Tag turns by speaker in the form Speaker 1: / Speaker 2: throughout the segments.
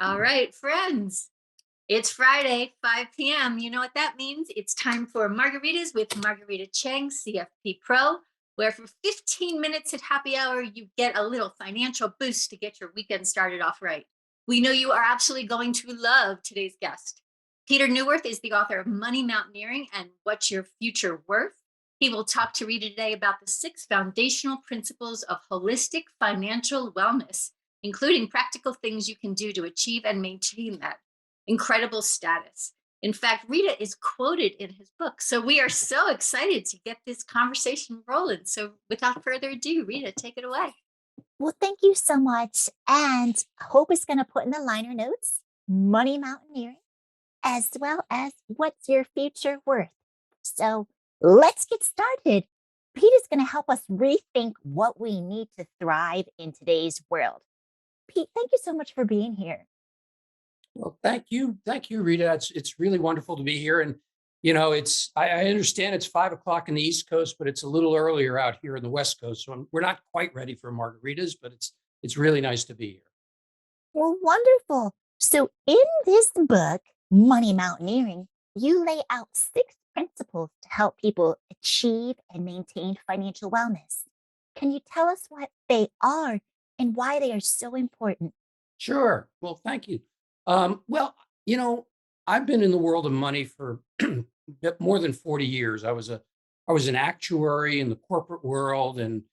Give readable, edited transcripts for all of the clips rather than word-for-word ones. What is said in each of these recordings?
Speaker 1: All right, friends. It's Friday, 5 p.m. You know what that means? It's time for Margaritas with Margarita Chang, CFP Pro, where for 15 minutes at happy hour, you get a little financial boost to get your weekend started off right. We know you are absolutely going to love today's guest. Peter Neuwirth is the author of Money Mountaineering and What's Your Future Worth. He will talk to Rita today about the 6 foundational principles of holistic financial wellness, including practical things you can do to achieve and maintain that incredible status. In fact, Rita is quoted in his book. So we are so excited to get this conversation rolling. So without further ado, Rita, take it away.
Speaker 2: Well, thank you so much. And Hope is going to put in the liner notes money mountaineering as well as what's your future worth. So let's get started. Peter's going to help us rethink what we need to thrive in today's world. Pete, thank you so much for being here.
Speaker 3: Well, thank you, Rita. It's really wonderful to be here, and it's I understand it's 5 o'clock in the East Coast, but it's a little earlier out here in the West Coast, so we're not quite ready for margaritas, but it's really nice to be here.
Speaker 2: Well, wonderful. So, in this book, Money Mountaineering, you lay out 6 principles to help people achieve and maintain financial wellness. Can you tell us what they are and why they are so important?
Speaker 3: Sure. Well, thank you. Well, I've been in the world of money for more than 40 years. I was an actuary in the corporate world and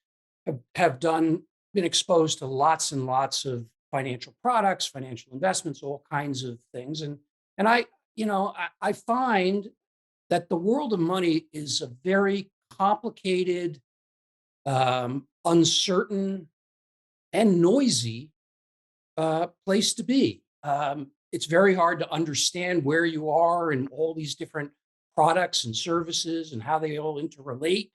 Speaker 3: have been exposed to lots and lots of financial products, financial investments, all kinds of things. And I find that the world of money is a very complicated, uncertain, and noisy place to be. It's very hard to understand where you are in all these different products and services and how they all interrelate.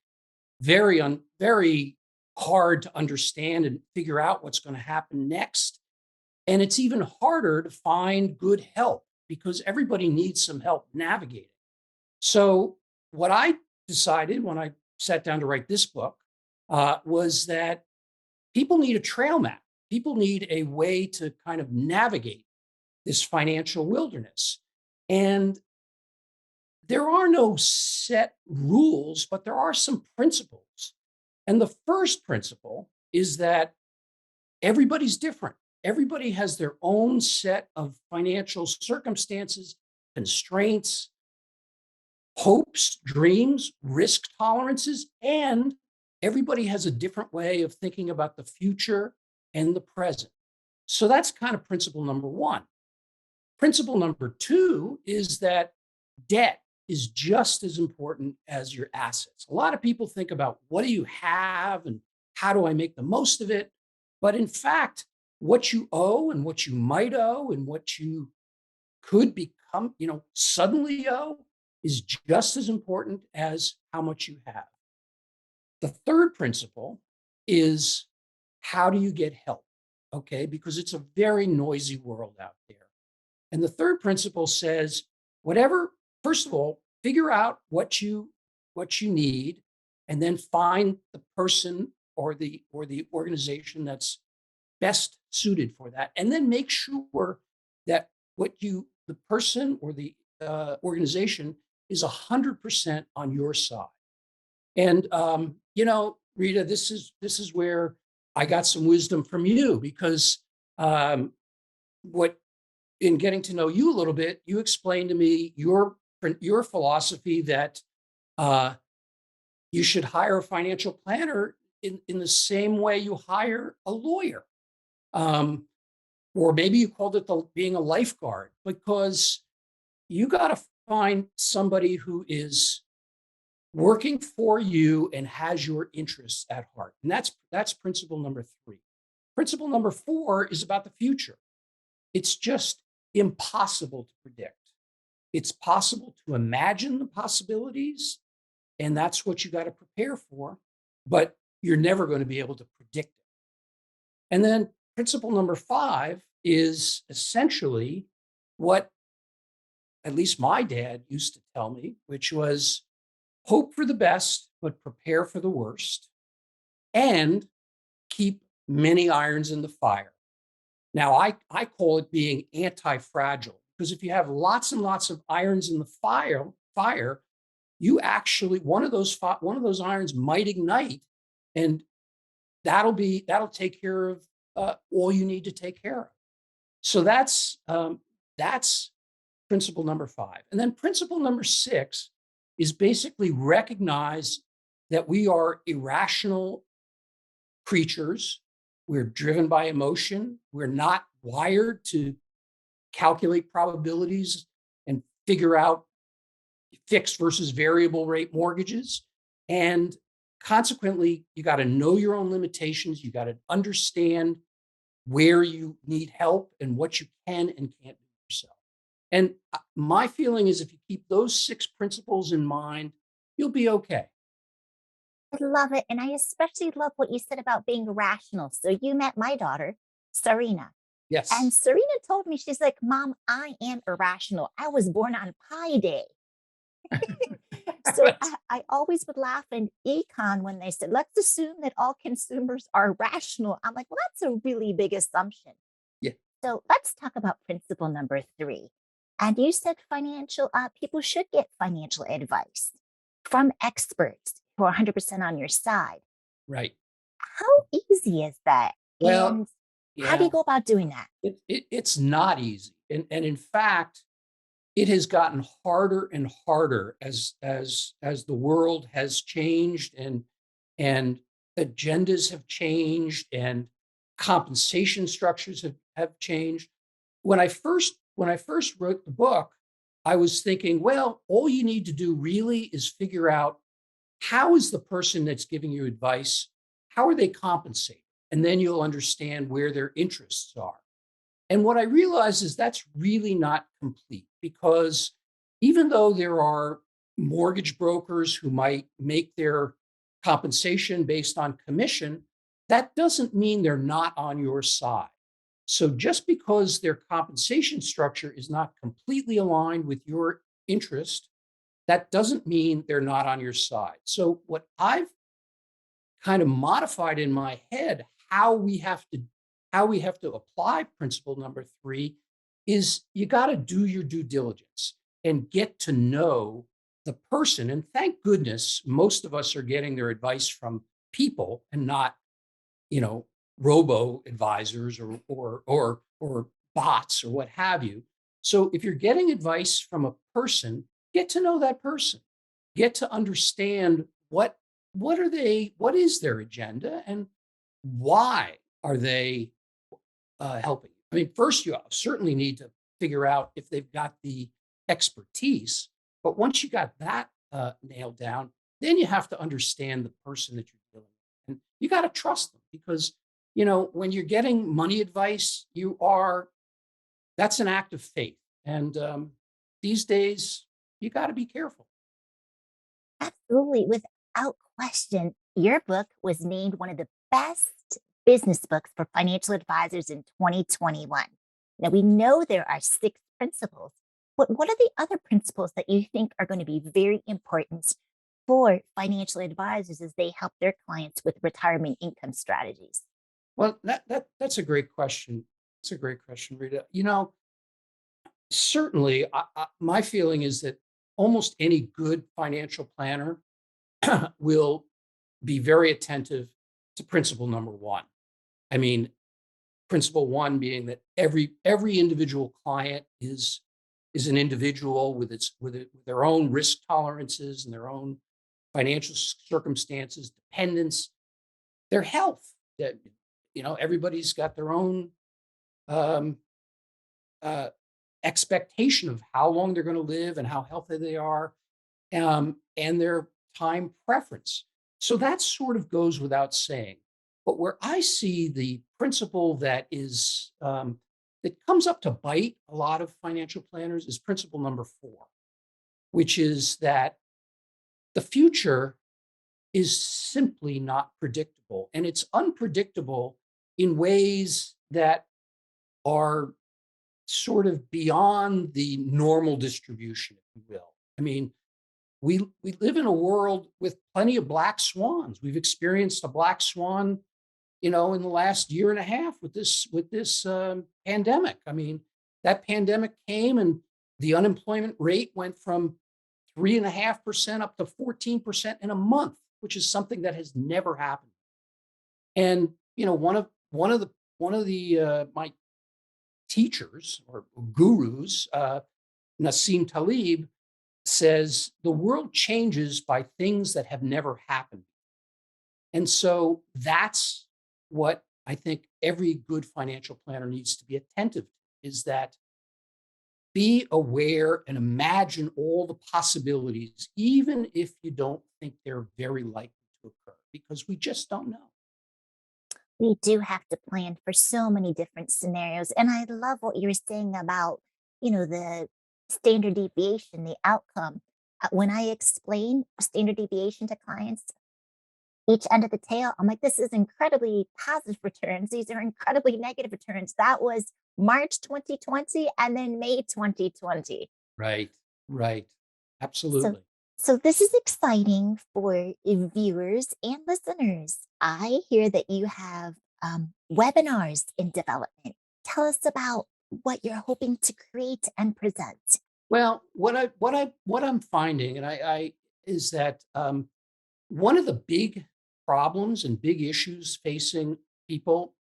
Speaker 3: Very hard to understand and figure out what's going to happen next. And it's even harder to find good help because everybody needs some help navigating. So what I decided when I sat down to write this book was that people need a trail map. People need a way to kind of navigate this financial wilderness. And there are no set rules, but there are some principles. And the first principle is that everybody's different. Everybody has their own set of financial circumstances, constraints, hopes, dreams, risk tolerances, and everybody has a different way of thinking about the future and the present. So that's kind of principle number one. Principle number two is that debt is just as important as your assets. A lot of people think about what do you have and how do I make the most of it? But in fact, what you owe and what you might owe and what you could become, suddenly owe is just as important as how much you have. The third principle is how do you get help? Okay, because it's a very noisy world out there. And the third principle says, whatever, first of all, figure out what you need, and then find the person or the organization that's best suited for that. And then make sure that the person or the organization is 100% on your side. And Rita, this is where I got some wisdom from you because what in getting to know you a little bit, you explained to me your philosophy that uh, you should hire a financial planner in the same way you hire a lawyer, um, or maybe you called it being a lifeguard because you got to find somebody who is working for you and has your interests at heart. And that's principle number three. Principle number four is about the future. It's just impossible to predict. It's possible to imagine the possibilities, and that's what you got to prepare for, but you're never going to be able to predict it. And then principle number five is essentially what at least my dad used to tell me, which was hope for the best, but prepare for the worst, and keep many irons in the fire. Now, I call it being anti-fragile, because if you have lots and lots of irons in the fire, you actually one of those irons might ignite, and that'll take care of all you need to take care of. So that's principle number 5. And then principle number 6 is basically recognize that we are irrational creatures. We're driven by emotion. We're not wired to calculate probabilities and figure out fixed versus variable rate mortgages. And consequently, you got to know your own limitations. You got to understand where you need help and what you can and can't do yourself. And my feeling is if you keep those 6 principles in mind, you'll be okay.
Speaker 2: I love it. And I especially love what you said about being rational. So you met my daughter, Serena. And
Speaker 3: Yes.
Speaker 2: Serena told me, she's like, Mom, I am irrational. I was born on Pi Day. So
Speaker 3: That's-
Speaker 2: I always would laugh in econ when they said, let's assume that all consumers are rational. I'm like, well, that's a really big assumption.
Speaker 3: yeah.
Speaker 2: So let's talk about principle number 3. And you said financial, people should get financial advice from experts who are 100% on your side.
Speaker 3: Right.
Speaker 2: How easy is that?
Speaker 3: Well,
Speaker 2: And how do
Speaker 3: yeah,
Speaker 2: you go about doing that?
Speaker 3: it's not easy. And in fact, it has gotten harder and harder as the world has changed and agendas have changed and compensation structures have changed. When I first wrote the book, I was thinking, well, all you need to do really is figure out how is the person that's giving you advice, how are they compensated? And then you'll understand where their interests are. And what I realize is that's really not complete, because even though there are mortgage brokers who might make their compensation based on commission, that doesn't mean they're not on your side. So just because their compensation structure is not completely aligned with your interest, that doesn't mean they're not on your side. So what I've kind of modified in my head how we have to apply principle number 3 is you got to do your due diligence and get to know the person. And thank goodness most of us are getting their advice from people and not, you know, robo advisors or bots or what have you. So if you're getting advice from a person, get to know that person. Get to understand what is their agenda and why are they helping. I mean, first you certainly need to figure out if they've got the expertise, but once you got that nailed down, then you have to understand the person that you're dealing with, and you got to trust them, because when you're getting money advice, that's an act of faith, and these days you got to be careful.
Speaker 2: Absolutely. Without question, your book was named one of the best business books for financial advisors in 2021. Now, we know there are 6 principles, but what are the other principles that you think are going to be very important for financial advisors as they help their clients with retirement income strategies?
Speaker 3: Well, that's a great question. It's a great question, Rita. Certainly, my feeling is that almost any good financial planner will be very attentive to principle number 1. I mean, principle 1 being that every individual client is an individual with their own risk tolerances and their own financial circumstances, dependence, their health. That everybody's got their own um, uh, expectation of how long they're going to live and how healthy they are, and their time preference. So that sort of goes without saying. But where I see the principle that comes up to bite a lot of financial planners is principle number 4, which is that the future is simply not predictable, and it's unpredictable in ways that are sort of beyond the normal distribution, if you will. I mean, we live in a world with plenty of black swans. We've experienced a black swan in the last year and a half with this pandemic. I mean, that pandemic came and the unemployment rate went from 3.5% up to 14% in a month, which is something that has never happened. And one of the my teachers or gurus, Nassim Taleb, says the world changes by things that have never happened. And so that's what I think every good financial planner needs to be attentive to, is that be aware and imagine all the possibilities, even if you don't think they're very likely to occur, because we just don't know.
Speaker 2: We do have to plan for so many different scenarios. And I love what you're saying about, the standard deviation, the outcome. When I explain standard deviation to clients, each end of the tail, I'm like, this is incredibly positive returns. These are incredibly negative returns. That was March 2020 and then May 2020.
Speaker 3: Right, right.
Speaker 2: So,
Speaker 3: Absolutely.
Speaker 2: so this is exciting for viewers and listeners. I hear that you have webinars in development. Tell us about what you're hoping to create and present.
Speaker 3: Well, what I'm finding, and I is that one of the big problems and big issues facing people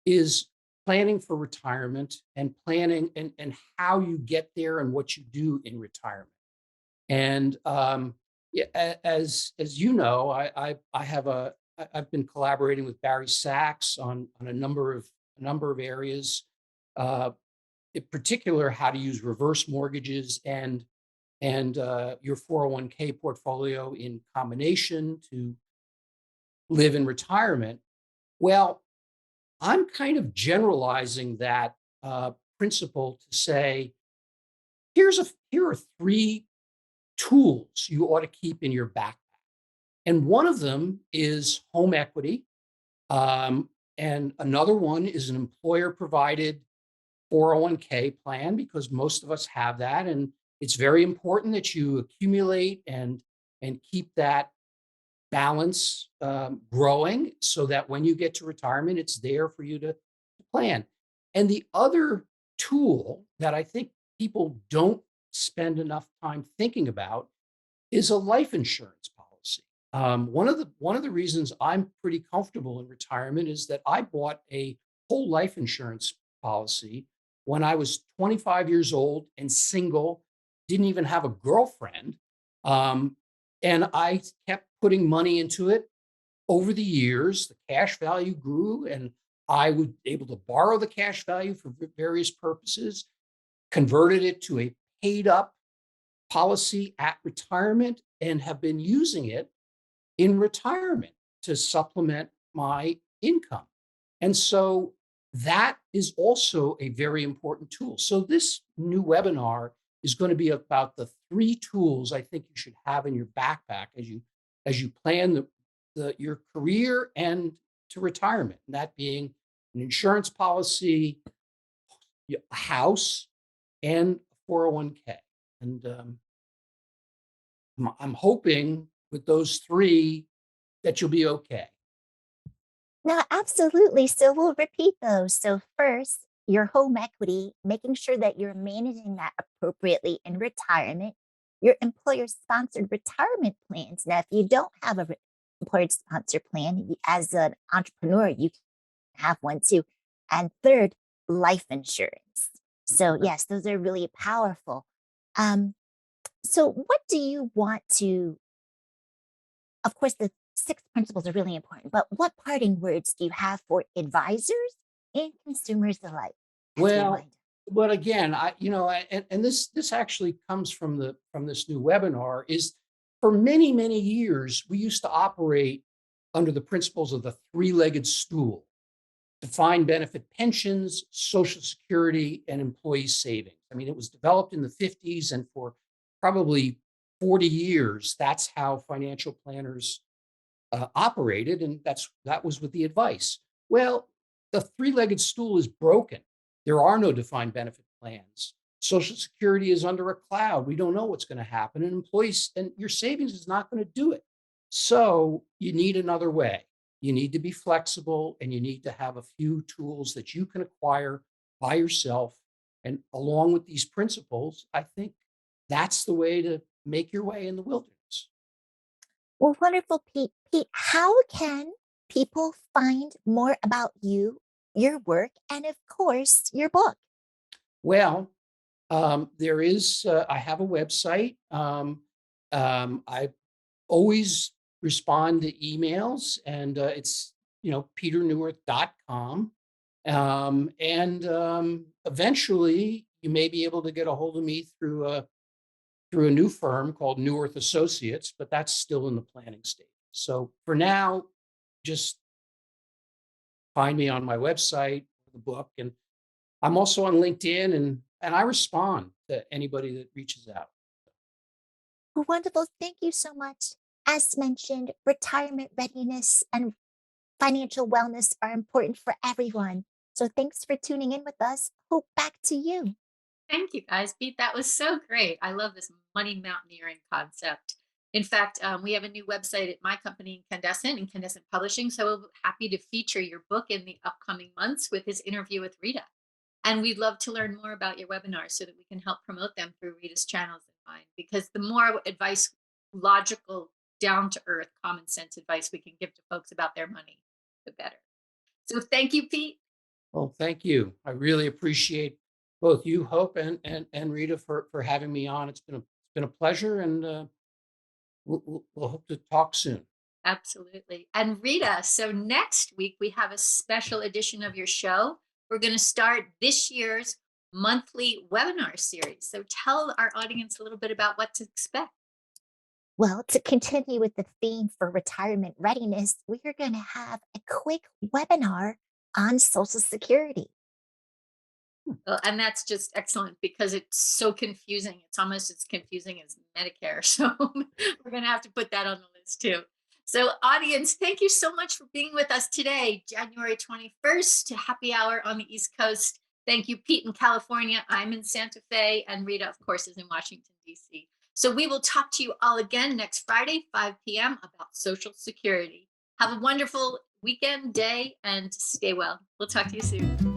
Speaker 3: is planning for retirement and planning and how you get there and what you do in retirement. And yeah, as you know, I've been collaborating with Barry Sachs on a number of areas, uh, in particular how to use reverse mortgages and your 401k portfolio in combination to live in retirement. Well, I'm kind of generalizing that principle to say here are three tools you ought to keep in your backpack. And one of them is home equity. Um, and another one is an employer provided 401k plan, because most of us have that. And it's very important that you accumulate and keep that balance growing so that when you get to retirement, it's there for you to plan. And the other tool that I think people don't spend enough time thinking about is a life insurance policy. One of the reasons I'm pretty comfortable in retirement is that I bought a whole life insurance policy when I was 25 years old and single, didn't even have a girlfriend, um, and I kept putting money into it over the years. The cash value grew, and I was able to borrow the cash value for various purposes, converted it to a paid up policy at retirement, and have been using it in retirement to supplement my income. And so that is also a very important tool. So this new webinar is going to be about the three tools I think you should have in your backpack as you plan your career and to retirement. And that being an insurance policy, a house, and 401k. And I'm hoping with those three that you'll be okay.
Speaker 2: No, absolutely. So we'll repeat those. So first, your home equity, making sure that you're managing that appropriately in retirement. Your employer-sponsored retirement plans. Now, if you don't have a employer-sponsored plan, as an entrepreneur, you can have one too. And third, life insurance. So yes, those are really powerful. Um, so what do you want to, of course, the six principles are really important, but what parting words do you have for advisors and consumers alike as we
Speaker 3: Well,
Speaker 2: wind?
Speaker 3: but again, and this actually comes from this new webinar, is for many, many years, we used to operate under the principles of the three-legged stool: defined benefit pensions, Social Security, and employee savings. I mean, it was developed in the 50s, and for probably 40 years, that's how financial planners operated, and that was with the advice. Well, the three-legged stool is broken. There are no defined benefit plans. Social Security is under a cloud. We don't know what's going to happen, and employees and your savings is not going to do it. So you need another way. You need to be flexible and you need to have a few tools that you can acquire by yourself. And along with these principles, I think that's the way to make your way in the wilderness.
Speaker 2: Well, wonderful, Pete. Pete, how can people find more about you, your work, and of course, your book?
Speaker 3: Well, I have a website. I always respond to emails and it's, peterneuwirth.com. Eventually you may be able to get a hold of me through a new firm called Neuwirth Associates, but that's still in the planning stage. So for now, just find me on my website, the book, and I'm also on LinkedIn and I respond to anybody that reaches out.
Speaker 2: Well, wonderful. Thank you so much. As mentioned, retirement readiness and financial wellness are important for everyone. So thanks for tuning in with us. Hope back to you.
Speaker 1: Thank you guys. Pete, that was so great. I love this money mountaineering concept. In fact, we have a new website at my company, Incandescent Publishing. So we're happy to feature your book in the upcoming months with his interview with Rita. And we'd love to learn more about your webinars so that we can help promote them through Rita's channels and mine. Because the more advice, logical, down to earth, common sense advice we can give to folks about their money, the better. So thank you, Pete.
Speaker 3: Well, thank you. I really appreciate both you, Hope, and Rita for having me on. It's been a pleasure, and we'll hope to talk soon.
Speaker 1: Absolutely. And Rita, so next week we have a special edition of your show. We're going to start this year's monthly webinar series. So tell our audience a little bit about what to expect.
Speaker 2: Well, to continue with the theme for retirement readiness, we are going to have a quick webinar on Social Security.
Speaker 1: Well, and that's just excellent because it's so confusing. It's almost as confusing as Medicare. So we're going to have to put that on the list too. So, audience, thank you so much for being with us today, January 21st, happy hour on the East Coast. Thank you, Pete in California. I'm in Santa Fe, and Rita, of course, is in Washington, D.C. So, we will talk to you all again next Friday, 5 p.m., about Social Security. Have a wonderful weekend, day, and stay well. We'll talk to you soon.